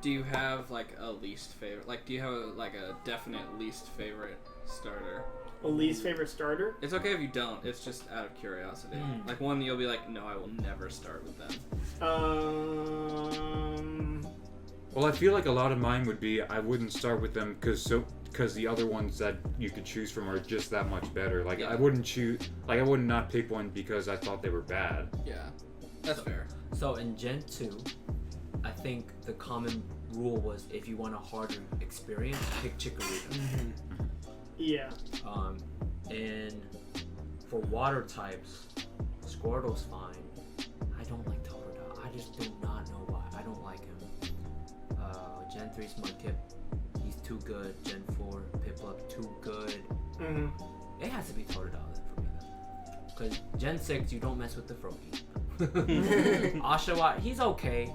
do you have like a least favorite? Like, do you have a definite least favorite starter? A least favorite starter? It's okay if you don't. It's just out of curiosity. Like one you'll be like, no, I will never start with them. Well, I feel like a lot of mine would be I wouldn't start with them because the other ones that you could choose from are just that much better. Like I wouldn't choose. Like I would not pick one because I thought they were bad. Yeah, that's fair. So in Gen 2, I think the common rule was if you want a harder experience, pick Chikorita. Yeah. And for water types, Squirtle's fine. I don't like Totodile. I just do not know why. I don't like him. Gen 3 Mudkip, he's too good. Gen 4 Piplup, too good. It has to be Totodile then for me though. Because Gen 6, you don't mess with the Froakie. Oshawott, he's okay.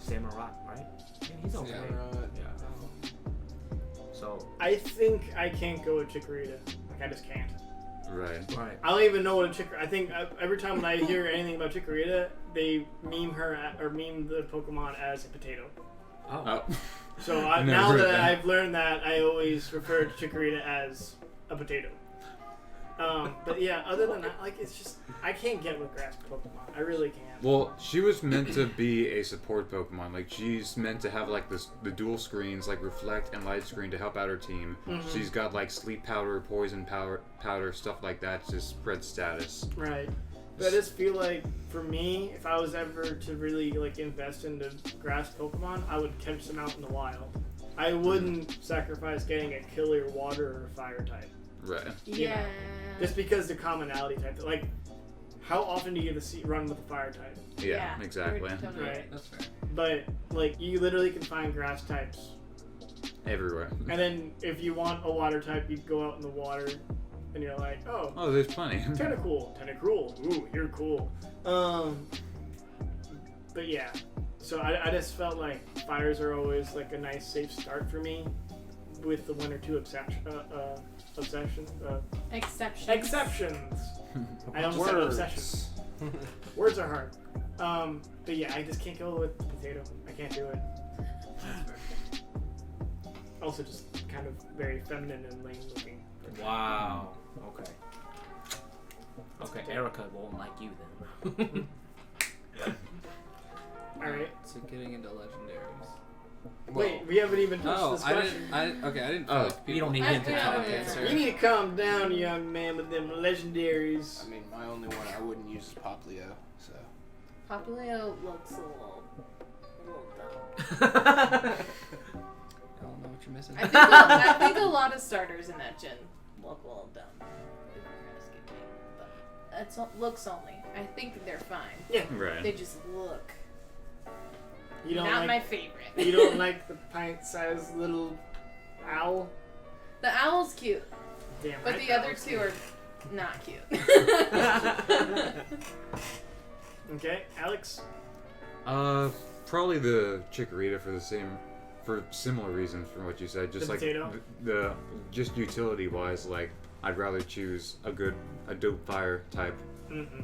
Samurott, right? Yeah, he's okay. Yeah. So I think I can't go with Chikorita. Like I just can't. Right. I don't even know what a Chikorita. I think every time when I hear anything about Chikorita, they meme her or meme the Pokemon as a potato. Oh. So now that I've learned that, I always refer to Chikorita as a potato. But yeah, other than that, like it's just I can't get with grass Pokemon. I really can't. Well, she was meant to be a support Pokemon. Like she's meant to have like the dual screens, like reflect and light screen to help out her team. She's got like sleep powder, poison powder, stuff like that to spread status. Right. But I just feel like for me, if I was ever to really like invest into grass Pokemon, I would catch them out in the wild. I wouldn't sacrifice getting a killer water or fire type. Right. Yeah. Just because the commonality type. Like, how often do you get to run with a fire type? Yeah, exactly. Totally Right. That's fair. But like, you literally can find grass types Everywhere. and then if you want a water type, you go out in the water, and you're like, oh, there's plenty. Tentacruel. Ooh, you're cool. But yeah, so I just felt like fires are always like a nice safe start for me, with the one or two exceptions. I almost said obsessions. Words are hard. But yeah, I just can't go with the potato. I can't do it. Also, just kind of very feminine and lame looking. Wow. Okay, Erica won't like you then. Alright. So getting into legendaries. Wait, we haven't even touched this question. I didn't. Oh, You don't need him to tell Okay, answer. sir. You need to calm down, young man, with them legendaries. I mean, my only one I wouldn't use is Poplio, so. Popplio looks a little dumb. I don't know what you're missing. I think a lot of starters in that gen look a little dumb. If you're asking me, but it's looks only. I think they're fine. Yeah. Right. They just look. You don't Not like, my favorite. You don't like the pint-sized little owl? The owl's cute, Damn but right, the other owl's two are not cute. Okay, Alex? Probably the Chikorita for similar reasons from what you said. Just The like potato? the just utility wise, like I'd rather choose a dope fire type. Mm-hmm.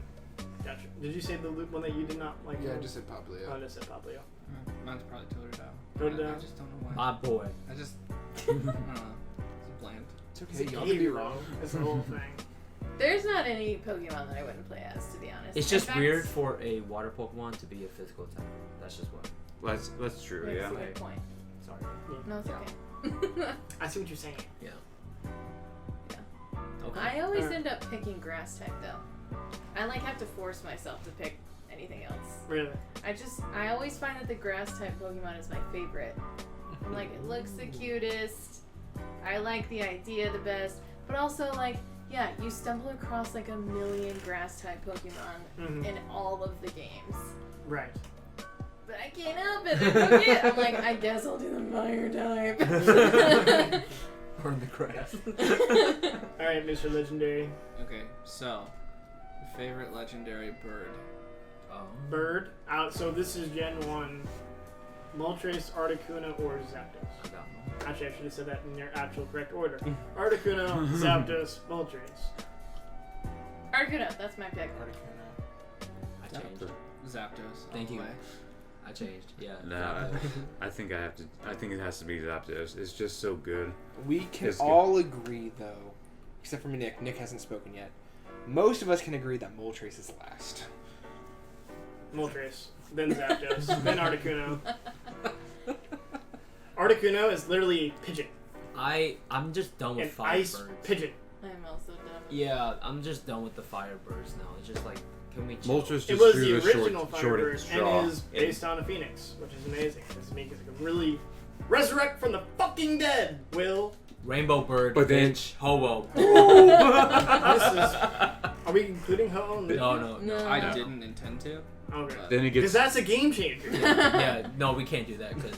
Gotcha. Did you say the one that you did not like? Yeah, I just said Poplio. Oh, I just said Poplio. Mine's probably Totodile. Totodile? I just don't know why. My boy. I just I don't know. It's bland. It's It's okay, a y'all game, can be bro. wrong. That's the whole thing. There's not any Pokemon that I wouldn't play as, to be honest. It's In just fact, weird for a water Pokemon to be a physical type. That's just what. That's true. That's Yeah. a good point. Sorry. No, it's Yeah. okay. I see what you're saying. Yeah. Yeah. Okay. I always end up picking grass type though. I like have to force myself to pick anything else. Really? I always find that the grass type Pokemon is my favorite. I'm like, it looks the cutest. I like the idea the best, but also like, yeah, you stumble across like a million grass type Pokemon in all of the games. Right. But I can't help it. I'm like, I guess I'll do the fire type. Or in the grass. Alright, Mr. Legendary. Okay, so favorite legendary bird. Bird. Out. So this is Gen 1. Moltres, Articuno, or Zapdos. I got one. Actually, I should have said that in their actual correct order. Articuno, Zapdos, Moltres. Articuno, that's my pick. Articuno. I changed. Zapdos. Thank all you. the way. I changed. Yeah. Nah, I think I have to. I think it has to be Zapdos. It's just so good. We can It's good. all agree, though, except for Nick. Nick hasn't spoken yet. Most of us can agree that Moltres is last. Moltres, then Zapdos, then Articuno. Articuno is literally a pigeon. I'm just done with An fire ice birds. pigeon. I'm also done. Yeah, I'm just done with the Firebirds now. It's just like, can we chill? Moltres just It was drew the the original short Firebird straw. and is based on a phoenix, which is amazing. This makes it really resurrect from the fucking dead, Will. Rainbow Bird, But then- bitch, hobo. Are we including Ho? No. I didn't intend to. Okay. Then it Because gets. that's a game changer. Yeah, no, we can't do that because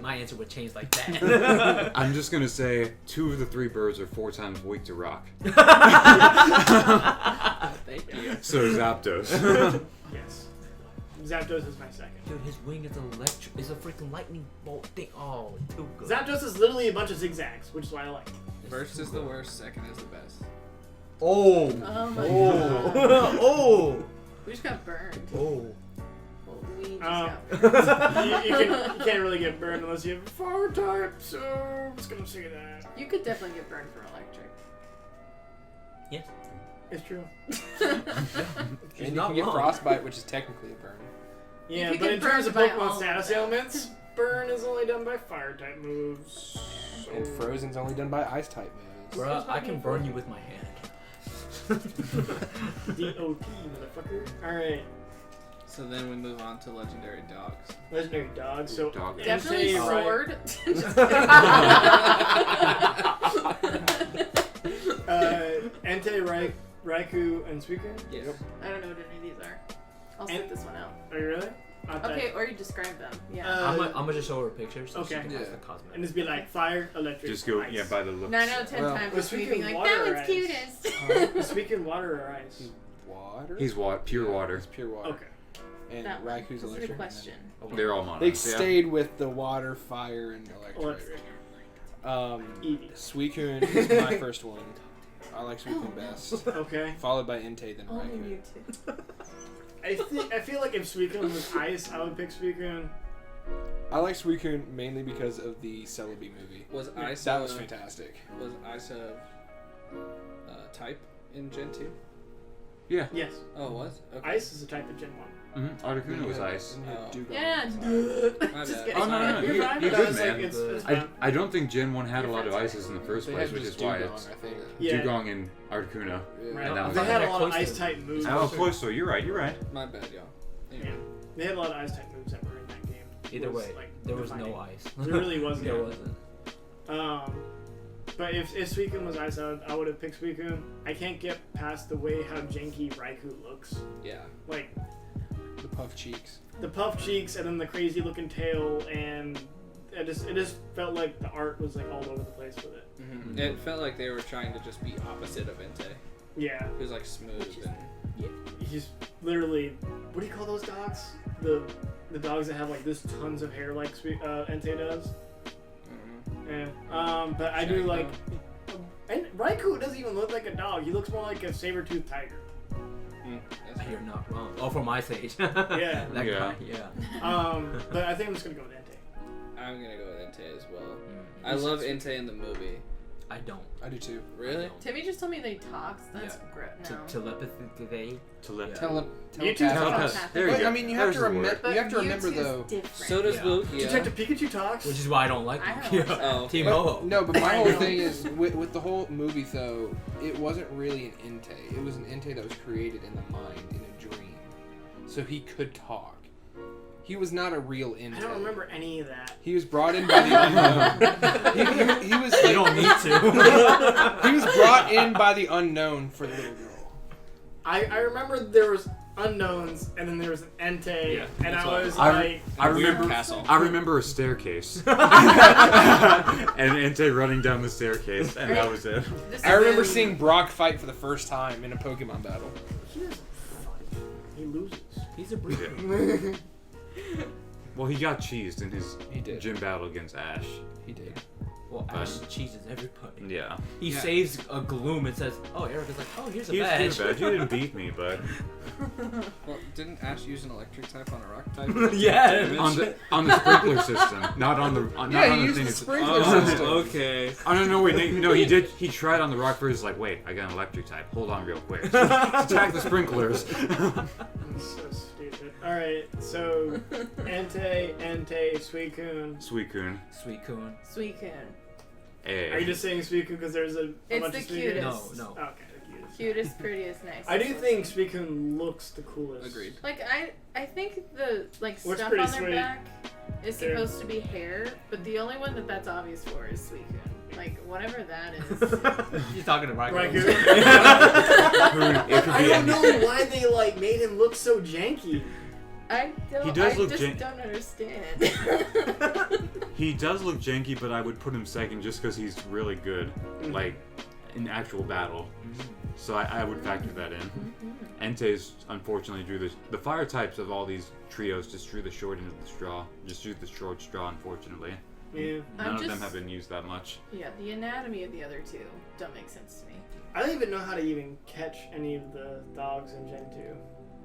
my answer would change like that. I'm just gonna say 2 of the 3 birds are 4 times weak to rock. Thank you. So Zapdos. Yes. Zapdos is my second. Dude, his wing is electric. Is a freaking lightning bolt thing. Oh, too good. Zapdos is literally a bunch of zigzags, which is why I like it. First is the worst, second is the best. Oh. Oh my Oh. god. Oh. We just got burned. Oh. Well, we just Um, got burned. you can't really get burned unless you have a fire type, so I'm just gonna say that. You could definitely get burned from electric. Yes. It's true. And you not can get wrong. frostbite, which is technically a burn. Yeah, could but get in terms of burned by Pokemon all status of them. ailments, burn is only done by fire type moves. And frozen's only done by ice type moves. Bruh, I can burn you with my hand. DOT, motherfucker. Alright, So then we move on to legendary dogs. legendary dogs. So Dog. Definitely Entei, Rai- sword. Entei, Raikou, and Suicune. Yes. I don't know what any of these are. I'll And- sit this one out. Are you really? I thought- Okay, or you describe them. Yeah. I'm gonna just show her pictures so Okay. she can have Yeah. the cosmetic. And just be like fire, electric, Just go, ice. yeah, by the looks. 9 out of 10 Well, times was it's me speaking being like, water that or one's ice? cutest. Speaking water or ice? Water? He's pure water. It's pure water. Okay. And That one. Raikou's This is electric. the and question. They're all monos. They yeah. stayed with the water, fire, and electric. Electric. Eevee. Suicune is my first one. I like Suicune best. Okay. Followed by Entei, then Only Raikou. Mewtwo. I feel like if Suicune was ice, I would pick Suicune. I like Suicune mainly because of the Celebi movie. Was Ice That was fantastic. Was Ice a type in Gen 2? Yeah. Yes. Oh, it was? Okay. Ice is a type of Gen 1. Articuno was ice. And you had Oh. Dugong. Yeah. My Just bad. kidding. Oh, no, You're you- fine. you No, good, it's man. Like, it's I, fine. I don't think Gen 1 had a Your lot of friends ices in the first They place, had which just is why Dugong, it's I think. Yeah. Dugong and Articuno. Yeah. Right. And that They was had a like lot of close ice to- type moves. Oh, Cloyster, you're right. My bad, y'all. Yeah. Anyway. They had a lot of ice type moves that were in that game. Either It was, way, like, there was defining. no ice. There really wasn't. There wasn't. But if Suicune was ice, I would have picked Suicune. I can't get past the way how janky Raikou looks. Yeah. Like, The puff cheeks. the puff cheeks and then the crazy looking tail, and it just felt like the art was like all over the place with it. Mm-hmm. It felt like they were trying to just be opposite of Entei. Yeah, He was like smooth and he's literally, what do you call those dogs? The dogs that have like this tons of hair like Entei does. Yeah. But I do like, and Raikou doesn't even look like a dog. He looks more like a saber-toothed tiger. You're not wrong. Oh, from Ice Age. Yeah. That Yeah. guy, yeah. But I think I'm just gonna go with Entei. I'm gonna go with Entei as well. Mm. I love Entei in the movie. I don't. I do too. Really? Timmy just told me that he talks. That's Yeah. great. No. Telepathy. You two Telepathy. There you But, go. I mean, you have There's to the remember. word. But You have to remember Mewtwo's though. different. So does Yeah. Lugia. Detective Pikachu talks. Which is why I don't like I him. haven't watched Oh, Team But- Ho-Oh. No, but my I whole know. thing is with the whole movie though, it wasn't really an Entei. It was an Entei that was created in the mind in a dream, so he could talk. He was not a real Entei. I don't remember any of that. He was brought in by the unknown. he was. You don't need to. He was brought in by the unknown for the little girl. I remember there was unknowns and then there was an Entei, Yeah, and that's I what was I- like, I Weird remember. castle. I remember a staircase, and Entei running down the staircase, and that was it. This I remember is- seeing Brock fight for the first time in a Pokemon battle. he doesn't fight. He loses. He's a breeder. Well, he got cheesed in his He did. gym battle against Ash. He did. Well, Ash cheeses everybody. Yeah. He Yeah. saves a Gloom and says, "Oh, Erica's like, oh, here's a He's badge." too bad. You didn't beat me, but Well, didn't Ash use an electric type on a rock type? Yeah. on the sprinkler system, not on the not Yeah, on he the used thing. the it's- sprinkler Oh, system. okay. Oh no, wait, no, he did. He tried on the rock first. Like, wait, I got an electric type. Hold on, real quick. Attack the sprinklers. So stupid. Alright, so Entei, Suicune. Suicune. Sweet Coon. Suicune. Hey. Are you just saying Suicune because there's a It's bunch the of Suicunes? cutest. No. Okay, the cutest. Cutest, prettiest, nice. I do think Suicune looks the coolest. Agreed. Like I think the like Looks stuff pretty on their sweet. back is They're- supposed to be hair, but the only one that's obvious for is Suicune. Like whatever that is. You're talking to Raikou. It could I be don't any- know why they like made him look so janky. I don't. He does I look just jan- don't understand. He does look janky, but I would put him second just because he's really good, like in actual battle. So I would factor that in. Entei's unfortunately drew the fire types of all these trios just drew the short end of the straw. Just drew the short straw, unfortunately. Yeah. None of them have been used that much. Yeah, the anatomy of the other two don't make sense to me. I don't even know how to even catch any of the dogs in Gen 2.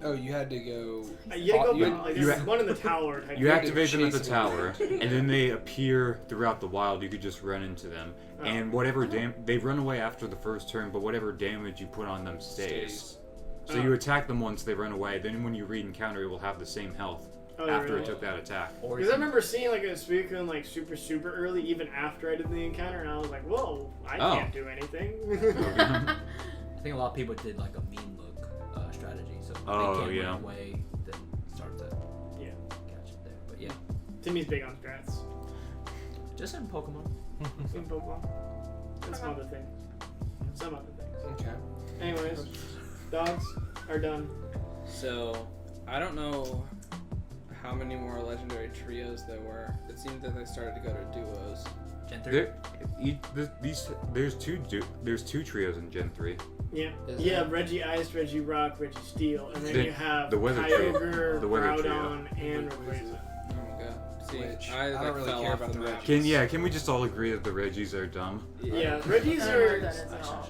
Oh, you had to go. You gotta go, You- like, you there's ha- one in the tower. Type You thing. activate them at the chase them. tower, and then they appear throughout the wild. You could just run into them, Oh. and whatever they run away after the first turn, but whatever damage you put on them stays. So Oh. you attack them once they run away. Then when you re-encounter, it will have the same health Oh, after really? it took that attack. Or Because I remember seeing like a Suicune like super early, even after I did the encounter, and I was like, "Whoa, I Oh. can't do anything." I think a lot of people did like a mean look strategy, so Oh, they can't yeah. run away, then start to Yeah. catch it there. But yeah, Timmy's big on strats. just in Pokemon. In Pokemon. And some other thing. Some other things. Okay. Anyways, dogs are done. So, I don't know how many more legendary trios there were. It seemed that they started to go to duos. Gen 3. There's two trios in Gen 3. Yeah. Is Yeah, it? Reggie Ice, Reggie Rock, Reggie Steel, and then The- you have the weather trio. Kyogre, The weather trio. Groudon, and Rayquaza. Oh my god. See, Which, I, I don't like, really fell care off about the map. Reggies. Can we just all agree that the Reggies are dumb? Yeah, Reggies I don't know are. what that is at all.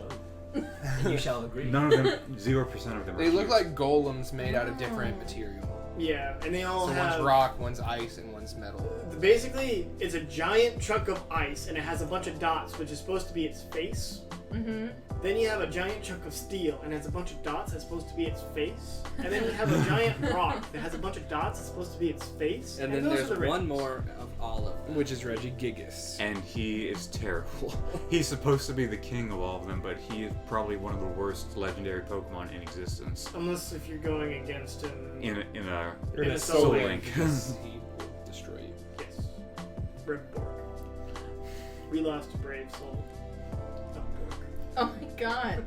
You shall agree. None of them, 0% of them. They are look cute. like golems made out of different material. Yeah, and they all So have. one's rock, one's ice, and one's metal. Basically, it's a giant chunk of ice, and it has a bunch of dots, which is supposed to be its face. Mm-hmm. Then you have a giant chunk of steel, and it has a bunch of dots that's supposed to be its face. And then you have a giant rock that has a bunch of dots that's supposed to be its face. And then those there's are the one Reggies. more of all of them. Which is Regigigas. And he is terrible. He's supposed to be the king of all of them, but he is probably one of the worst legendary Pokemon in existence. Unless if you're going against him. In a In a Soul Soul Link. Because he will destroy you. Yes. Ripborg. We lost a brave soul. Oh, Borg. Oh my god.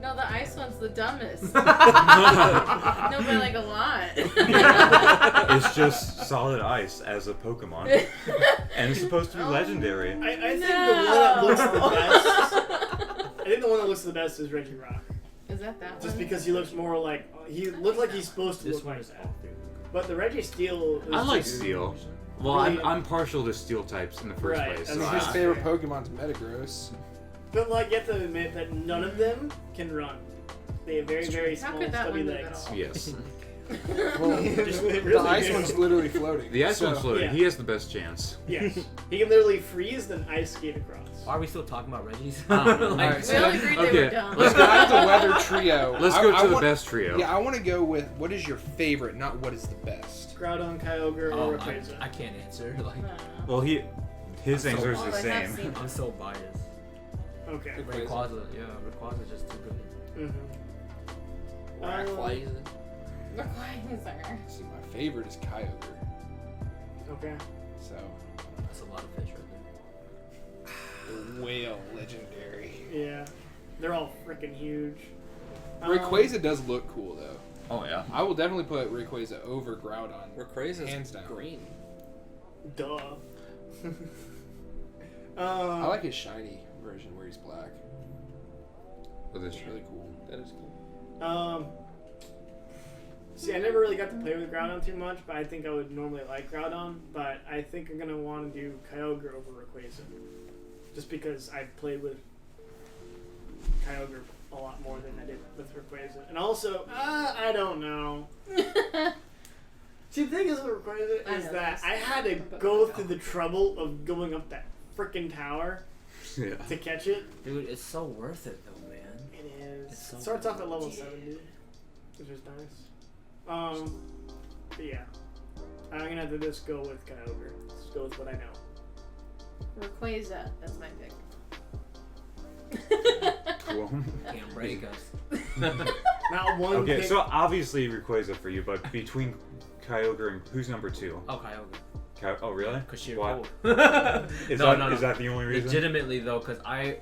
No, the ice one's the dumbest. No, but like a lot. It's just solid ice as a Pokemon. And it's supposed to be legendary. I think the one that looks the best. I think the one that looks the best is Reggie Rock. Is that Just one? because he looks more like he looks like he's supposed to This look one like is that. all three. But the Reggie Steel. Is I like just- Steel. Well, Really- I'm partial to Steel types in the first Right, place. I So mean, His Ah. favorite Pokemon's Metagross. But like, you have to admit that none of them can run. They have very, very How small, could that stubby one move at legs. all? yes. Well, Just really the ice do. one's literally floating. The ice one's So- floating. yeah. He has the best chance. Yes, he can literally freeze then ice skate across. Are we still talking about Reggie's? Alright, We so all agreed they Okay, were dumb. let's go out the weather trio. Let's I- go I to the want- best trio. Yeah, I want to go with what is your favorite, not what is the best. Groudon, Kyogre, Oh, or I Rayquaza. can't answer. Like, I don't know. Well, his I'm so answer is Oh, the I have same. seen I'm so biased. Okay. Rayquaza, yeah, Rayquaza's just too good. Mm-hmm. Rayquaza. Rayquaza. See, my favorite is Kyogre. Okay. So, That's a lot of fish right there. the whale, legendary. Yeah. They're all freaking huge. Rayquaza does look cool though. Oh yeah. I will definitely put Rayquaza over Groudon. Rayquaza's Hands down. green. Duh. I like his shiny version where he's black. But It's really cool. That is cool. See, I never really got to play with Groudon too much, but I think I would normally like Groudon. But I think I'm gonna want to do Kyogre over Rayquaza, just because I've played with Kyogre a lot more than I did with Rayquaza, and also I don't know. See, the thing is with Rayquaza is that I had to go through the trouble of going up that freaking tower to catch it. Dude, it's so worth it though, man. It is. It's so It starts off at level Yeah. 70, which is nice. But yeah, I'm gonna have to just go with Kyogre. Just go with what I know. Rayquaza, that's my pick. Can't break us. Not one. Okay, pick. so obviously Rayquaza for you, but between Kyogre and who's number 2? Oh, Kyogre. Oh, really? Cause she's Why? cool. Is No, that no. is that the only reason? Legitimately though, cause I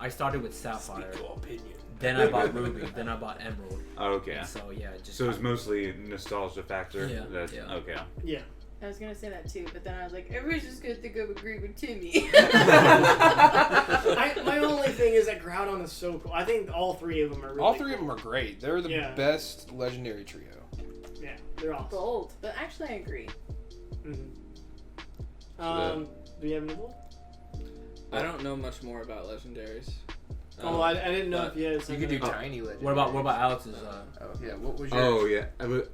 started with Sapphire, opinion. then I bought Ruby, then I bought Emerald. Oh, okay. And so yeah, just So it's mostly nostalgia factor. Yeah, That's, yeah. Okay. Yeah. I was gonna say that too, but then I was like, everybody's just gonna think I'm agreeing with Timmy. My only thing is that Groudon is so cool. I think all three of them are really All three of cool. them are great. They're the Yeah. best legendary trio. Yeah, they're awesome. Bold, but actually I agree. Mm-hmm. So Do you have any more? I don't know much more about legendaries. I didn't know but if you had You something. could do Oh. tiny legend. What about Alex's? Oh yeah, what was your? Oh yeah,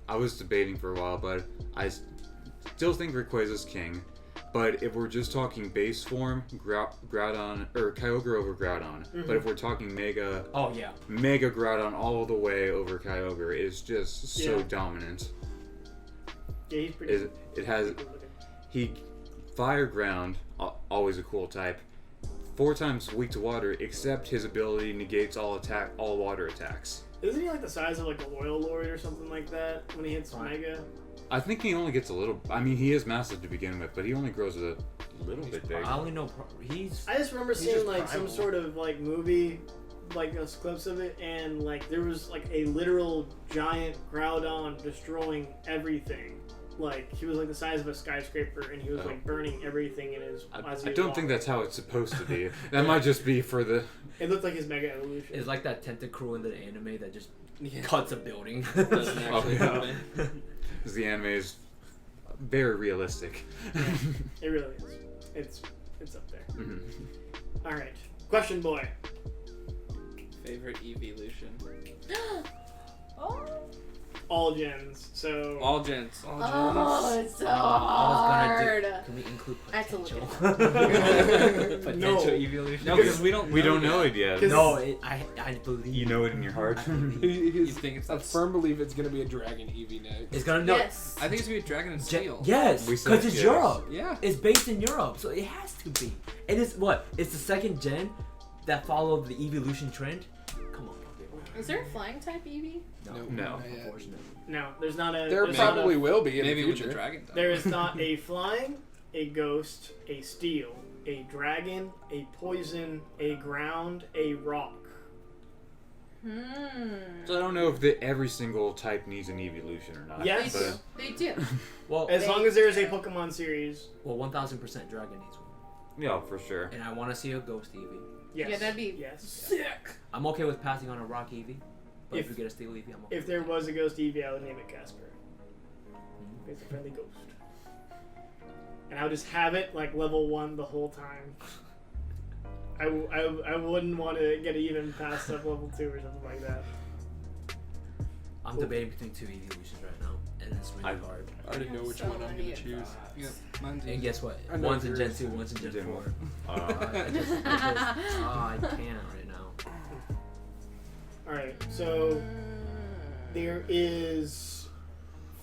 I was debating for a while, but I still think Rayquaza's king. But if we're just talking base form, Groudon or Kyogre over Groudon. But if we're talking Mega Oh yeah. Groudon all the way over Kyogre is just so Yeah. dominant. Yeah, he's pretty. It has he fire ground, always a cool type. 4 times weak to water, except his ability negates all water attacks. Isn't he like the size of like a Royal Lord or something like that when he hits Mega? I think he only gets a little. I mean, he is massive to begin with, but he only grows a little bit big. I only know he's. I just remember He's seeing just like primal. some sort of like movie, like those clips of it, and like there was like a literal giant Groudon destroying everything. Like he was like the size of a skyscraper, and he was like burning everything in his. I don't think that's how it's supposed to be. That might just be for the. It looked like his Mega Evolution. It's like that Tentacruel in the anime that just Yeah. cuts a building. Doesn't actually yeah. happen. Because the anime is very realistic. It really is. It's up there. Mhm. All right, question boy. Favorite evolution? Oh, All gens. So All gens. oh, it's so I was hard. gonna do. Can we include I have to look potential? it No. Potential evolution. No, because we don't. We don't yet. know it yet. No, I believe. You know it in your heart. You think it's a firm belief it's gonna be a dragon Eevee next. It's gonna know. Yes. I think it's gonna be Dragon and Steel. Yes, We because said it's yes. Europe. Yeah. It's based in Europe, so it has to be. It is what? It's the second gen that followed the evolution trend. Come on, Pokemon. Is there a flying type Eevee? No. No. Not yet. Unfortunately. no, there's not a. There there's probably not will be in Maybe the with future. the Dragon type. There is not a flying, a ghost, a steel, a dragon, a poison, a ground, a rock. So I don't know if every single type needs an evolution or not. Yes. They do. They do. Well, As long as there is a Pokemon series, 1000% Dragon needs one, Yeah, for sure. and I want to see a Ghost Eevee. yes. Yeah, that'd be yes. sick. I'm okay with passing on a Rock Eevee, but if, If- we get a Steel Eevee, I'm okay. If there was a ghost Eevee, I would name it Casper. It's a friendly ghost. And I would just have it like level 1 the whole time. I wouldn't want to get even past up level 2 or something like that. I'm debating between 2 evolutions right now, and it's really hard. I already know which So one I'm many gonna choose. Yeah, mine's And guess what? I know One's in Gen yours. 2, one's in Gen Gen 4. Uh, I can't right now. Alright, so there is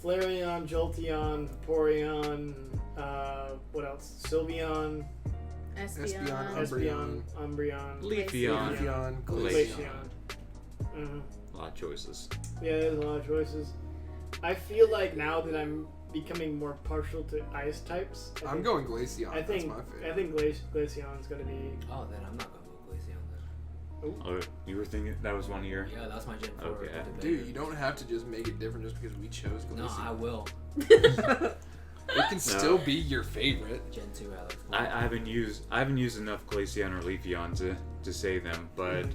Flareon, Jolteon, Vaporeon, what else? Sylveon, Espeon, Espeon, Umbreon, Leafeon. Leafeon, Glaceon. Glaceon. Mhm. A lot of choices. Yeah, there's a lot of choices. I feel like now that I'm becoming more partial to ice types, I I'm think- going Glaceon. I think That's my I favorite. think Glaceon's gonna be. Oh, then I'm not gonna go Glaceon then. Oh, you were thinking that was one of your. Yeah, that's my Gen 4. Okay. debate. Dude, you don't have to just make it different just because we chose Glaceon. No, I will. It can still be your favorite. Gen 2, Alex. I haven't used enough Glaceon or Leafeon to say them, but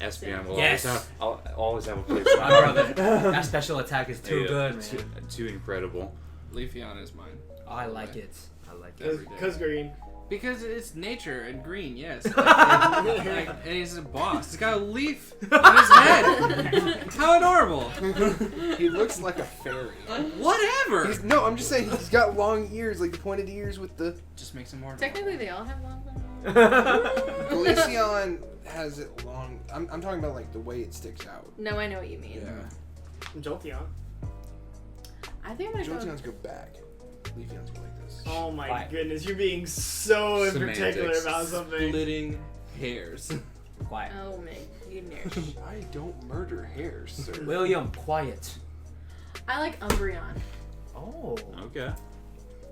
SPM will Yes. always have a place. in my My heart. brother, that special attack is too Yeah, good, too, man. too incredible. Leafeon is mine. I like it. I like it every day. Because green. Because it's nature and green, yes. Like, and he's a boss. He's got a leaf on his head. How adorable. He looks like a fairy. Whatever. No, I'm just saying he's got long ears, like the pointed ears with the. Just makes him more. Technically, they all have long bones. Glaceon has it long. I'm talking about like the way it sticks out. No, I know what you mean. Yeah. Jolteon. I think I'm gonna go. Jolteon's go back. Leafeon's go like this. Oh my Fine. goodness, you're being so in particular Semantics. about something. Splitting hairs. Quiet. Oh my goodness. I don't murder hares, sir. William, quiet. I like Umbreon. Oh. Okay.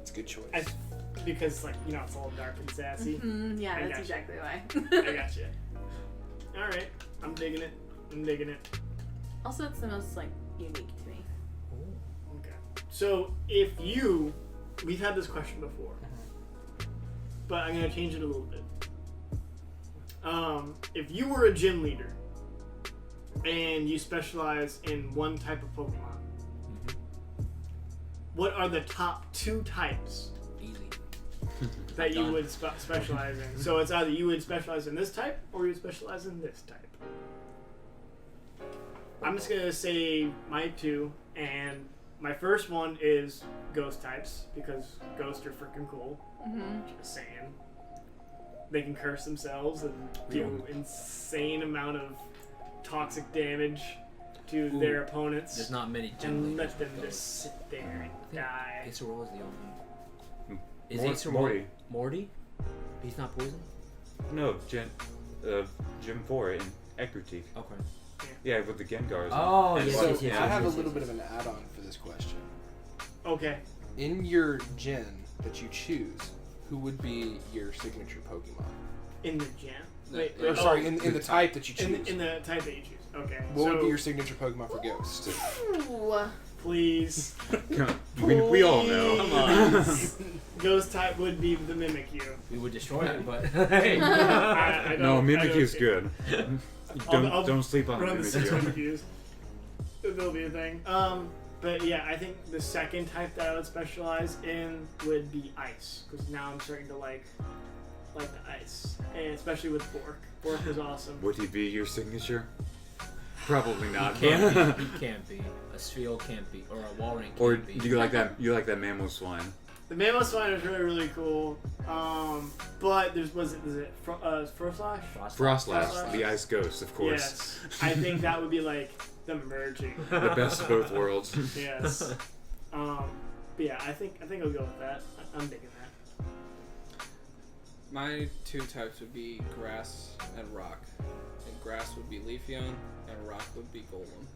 It's a good choice. Because, like, you know, it's all dark and sassy. Yeah, I that's gotcha. exactly why. I got you. Alright, I'm digging it. I'm digging it. Also, it's the most like unique to me. Okay. So, if you. We've had this question before. But I'm going to change it a little bit. If you were a gym leader and you specialize in one type of Pokemon, what are the top 2 types Easy. that you Done. would specialize in? So it's either you would specialize in this type or you would specialize in this type. I'm just going to say my 2, and my first one is ghost types because ghosts are freaking cool. Just saying. They can curse themselves and do insane amount of toxic damage to their opponents. There's not many gym and leaders let them with just those. sit there and I die. think Acerola is the only. Is Mor- Acerola Morty. Morty? He's not poison? No, Gym 4 in Ekritique. Okay. Yeah, with the Gengars. Oh, And yes, So yes, yes, I have yes, a little yes, bit of an add-on for this question. Okay. In your gen that you choose, who would be your signature Pokemon? In the gym. Wait, Or wait, sorry, in the type that you choose. in the type that you choose. Okay. What so, would be your signature Pokemon for Ghost? Ooh. Please. we all know. Come on. Ghost type would be the Mimikyu. We would destroy it, but hey. I No, don't- I don't Mimikyu's care. good. I'll Don't sleep on Run the 6 Mimikyu. Mimikyus. There'll be a thing. But yeah, I think the second type that I would specialize in would be ice, because now I'm starting to like the ice, and especially with Bork. Bork was awesome. Would he be your signature? Probably not. He can't be. He can't be. A Spheal can't be. Or a Walrein can't Or be. do you like that? You like that mammal swine? The Mamoswine is really cool. But was it Frostlash? Frostlash, the ice ghost, of course. Yes. I think that would be like the merging. The best of both worlds. Yes. But yeah, I think I'll go with that. I'm digging that. My 2 types would be grass and rock. And grass would be Leafeon, and rock would be Golem.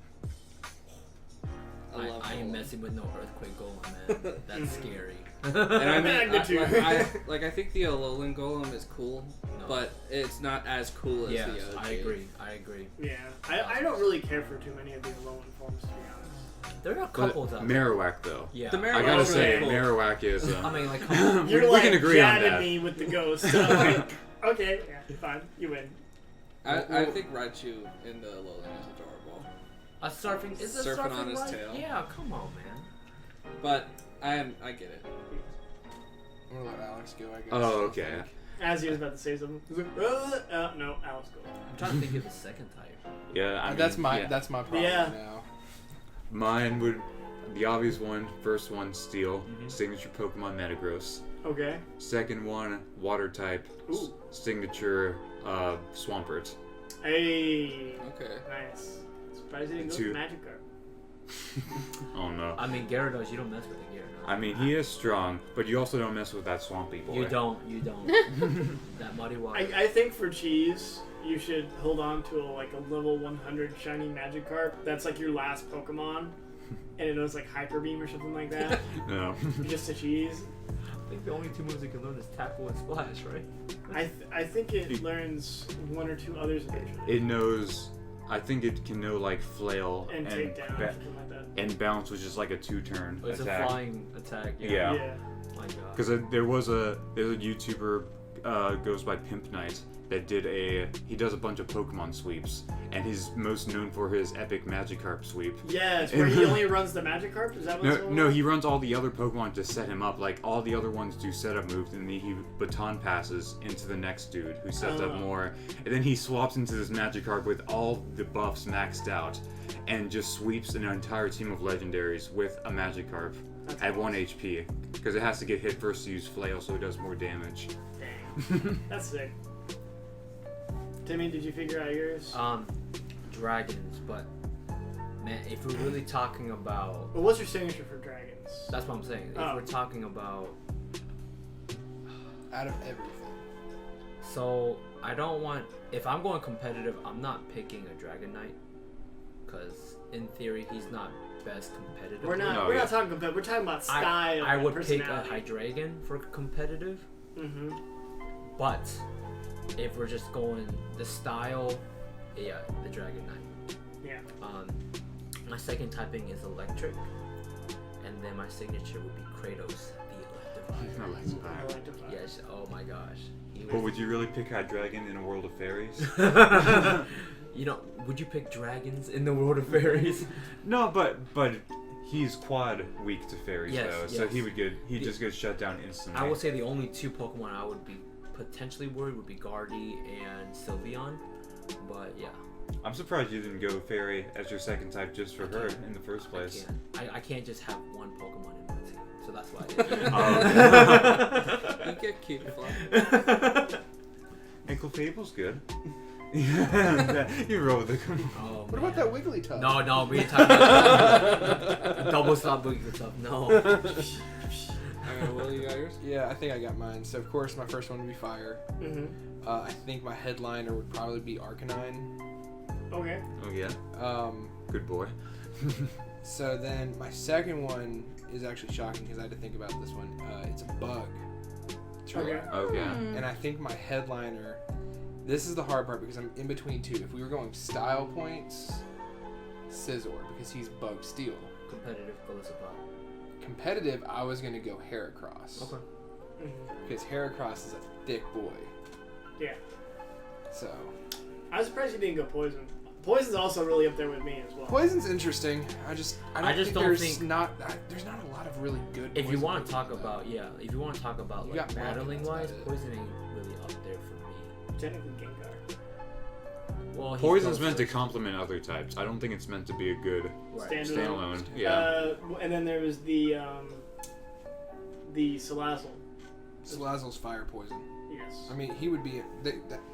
I love I ain't Golem. messing with no Earthquake Golem, man. That's scary. And I mean, Magna too. I think the Alolan Golem is cool, No. but it's not as cool as Yes, the OG. I agree. I agree. Yeah. I don't really care for too many of the Alolan forms, to be honest. There are a But couple of them. Marowak, though. Yeah. The I Marowak's gotta say, really cool. Marowak is. I mean, like, come on. You're we like can agree on jabbing that. me with the ghost. Okay. Okay. Yeah. Fine. You win. I think Raichu in the Alolan is adorable. A surfing is a Surfing surfing on his right? tail. Yeah, come on, man. But I get it. I'm gonna let Alex go, I guess. Oh, okay. As he was about to say something. He's like, no, Alex, go. I'm trying to think of the second type. Yeah, I mean, That's my yeah. problem Yeah. now. Mine would. The obvious one, first one, Steel. Mhm. Signature Pokemon Metagross. Okay. Second one, Water type. Ooh. Signature Swampert. Hey. Okay. Nice. Surprised he didn't go Two. with Magikarp. Oh no. I mean, Gyarados, you don't mess with the Gyarados. I mean, he is strong, but you also don't mess with that swampy boy. You don't. You don't. That muddy water. I think for cheese, you should hold on to a level 100 shiny Magikarp. That's like your last Pokemon, and it knows like Hyper Beam or something like that. No. Just a cheese. I think the only 2 moves it can learn is Tackle and Splash, right? I think it learns 1 or 2 others eventually. It knows. I think it can know like flail And take down or something like that. and bounce, which is like a 2-turn Oh, it's attack. a flying attack. Yeah. Yeah. My God. Because there's a YouTuber goes by Pimp Knight that he does a bunch of Pokemon sweeps, and he's most known for his epic Magikarp sweep. Yes, where he only runs the Magikarp? Is that what's going on? No, he runs all the other Pokemon to set him up. Like, all the other ones do setup moves, and then he baton passes into the next dude who sets up more. And then he swaps into this Magikarp with all the buffs maxed out, and just sweeps an entire team of legendaries with a Magikarp at 1 HP. Because it has to get hit first to use Flail, so it does more damage. Dang. That's sick. Timmy, did you figure out yours? Dragons, but man, if we're really talking about, Well, what's your signature for dragons? that's what I'm saying. If we're talking about, Out of everything. so I don't want. If I'm going competitive, I'm not picking a Dragon Knight, because in theory he's not best competitive. We're not. No, we're yeah. not talking competitive. We're talking about style. I and would pick a personality. Hydreigon for competitive, Mm-hmm. but if we're just going the style, yeah, the Dragon Knight. Yeah. My second typing is electric, and then my signature would be Kratos, the Electivire. Electivire. Yes. Oh my gosh. He But would you really pick Hydreigon in a world of fairies? You know, would you pick dragons in the world of fairies? No, but he's quad weak to fairies Yes, though, so yes. he just gets shut down instantly. I would say the only two Pokemon I would be potentially worried would be Gardy and Sylveon, but yeah. I'm surprised you didn't go fairy as your second type just for her in the first place. I can't just have one Pokemon in my team, so that's why. You get cute fly. And Clefable's good. You roll with it. Oh, What about that Wigglytuff? No, we ain't talking about double stop Wigglytuff. No. Alright, Will, you got yours? Yeah, I think I got mine. So of course my first one would be fire. Mm-hmm. I think my headliner would probably be Arcanine. Okay. Oh yeah, good boy. So then my second one is actually shocking because I had to think about this one. It's a bug. Okay. Okay. And I think my headliner, this is the hard part because I'm in between two. If we were going style points, Scizor, because he's bug steel. Competitive Felicipop. Competitive, I was going to go Heracross. Okay. Mm-hmm. Because Heracross is a thick boy. Yeah. So. I was surprised you didn't go poison. Poison's also really up there with me as well. Poison's interesting. I just don't don't think there's think- not a lot of really good. If you poison want to Pokemon, talk though. about, if you want to talk about You like got Mudkip, battling that's wise, about it. Poison ain't really up there for me. Technically Gengar. Well, he's Poison's close meant to first. complement other types. I don't think it's meant to be a good Right. standalone. Yeah. And then there was the Salazzle. Salazzle's fire poison. Yes. I mean, he would be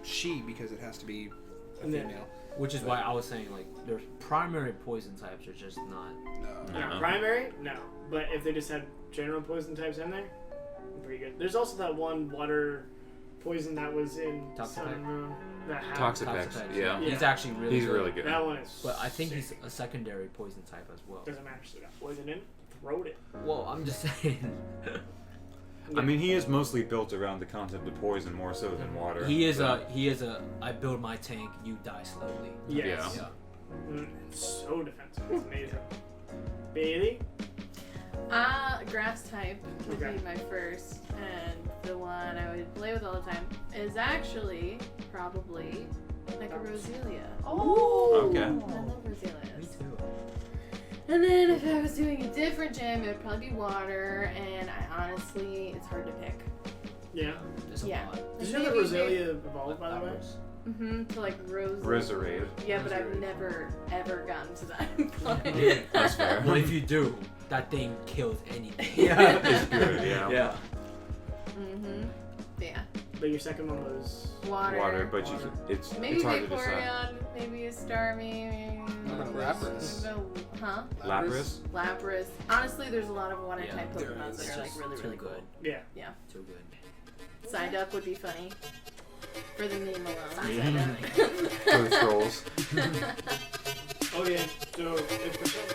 she because it has to be a And then- female. Which is why I was saying like their primary poison types are just not. No. Yeah, primary? No. But if they just had general poison types in there, pretty good. There's also that one water poison that was in Toxapex. Sun and Moon. That had Toxapex. Yeah. Yeah. He's actually really He's good. really good. That one is. But I think sick. he's a secondary poison type as well. Doesn't matter. Still got poison in. Throwed it. Well, I'm just saying. I mean, he is mostly built around the concept of poison more so than water. he is so- a I build my tank, you die slowly. Yes. Yeah. So defensive. It's amazing. Bailey? Grass type would Okay. be my first, and the one I would play with all the time is actually probably like a Roselia. Oh! Okay. I love Roselias. Me too. And then if I was doing a different gym, it would probably be water, and honestly, it's hard to pick. Yeah. There's a Yeah. lot. Did you know that Roselia evolved, by the way? To like Rose. Roserade. Yeah, but I've Roserade. never ever gotten to that point. Yeah. That's fair. Well, if you do, that thing kills anything. It's good, yeah. Yeah. Yeah. But your second one was. Water. But Water. it's Maybe hard to decide. Vaporeon, maybe a Starmie, What about Lapras? Huh? Lapras? Lapras. Honestly, there's a lot of water Yeah, type there Pokemon is. that are like Just really, too really good. cool. Yeah. Too good. Psyduck would be funny. For the meme alone. For Psyduck. the trolls. Okay, so if for some